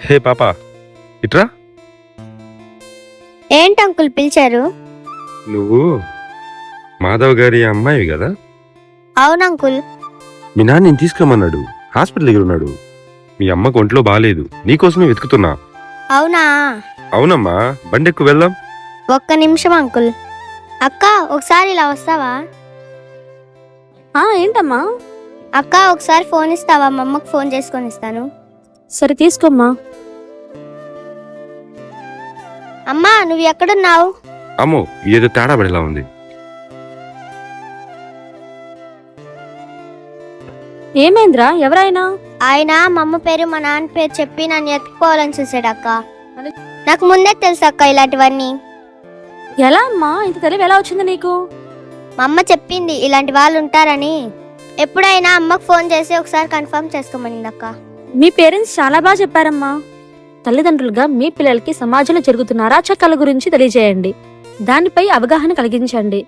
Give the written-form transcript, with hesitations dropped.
హే పాపా, ఇట్రా. ఏంటి అంకుల్ పిలిచారు? నువ్వు మాధవ్ గారి అమ్మాయివి కదా? అవును అంకుల్. మీ నాన్న నేను తీసుకురమ్మన్నాడు, హాస్పిటల్ దగ్గర ఉన్నాడు. మీ అమ్మకు ఒంట్లో బాగాలేదు, నీకోసమే వెతుకుతున్నా. అవునా? అవునమ్మా, బండెక్కు వెళ్దాం. ఒక్క నిమిషం అంకుల్. అక్క ఒకసారి ఇలా వస్తావా? ఏంటమ్మా? అక్క ఒకసారి ఫోన్ ఇస్తావా? మా అమ్మకు ఫోన్ చేసుకొని ఇస్తాను. సరే తీసుకోమ్మా. అమ్మా నువ్వు ఎక్కడున్నావు? అమ్మో, ఏదో తేడా పడేలా ఉంది. ఏమైందిరా? ఎవరైనా? ఆయన మా అమ్మ పేరు మా నాన్న పేరు చెప్పి నన్ను ఎత్తుకోవాలని చూసాడు అక్క. నాకు ముందే తెలుసు అక్క ఇలాంటివన్నీ. ఎలా అమ్మా? ఇంత తెలివి ఎలా వచ్చింది నీకు? మా అమ్మ చెప్పింది ఇలాంటి వాళ్ళు ఉంటారని. ఎప్పుడైనా అమ్మకు ఫోన్ చేసి ఒకసారి కన్ఫర్మ్ చేసుకోమనింది అక్క. మీ పేరెంట్స్ చాలా బాగా చెప్పారమ్మా. తల్లిదండ్రులుగా మీ పిల్లలకి సమాజంలో జరుగుతున్న అరాచకాల గురించి తెలియజేయండి, దానిపై అవగాహన కలిగించండి.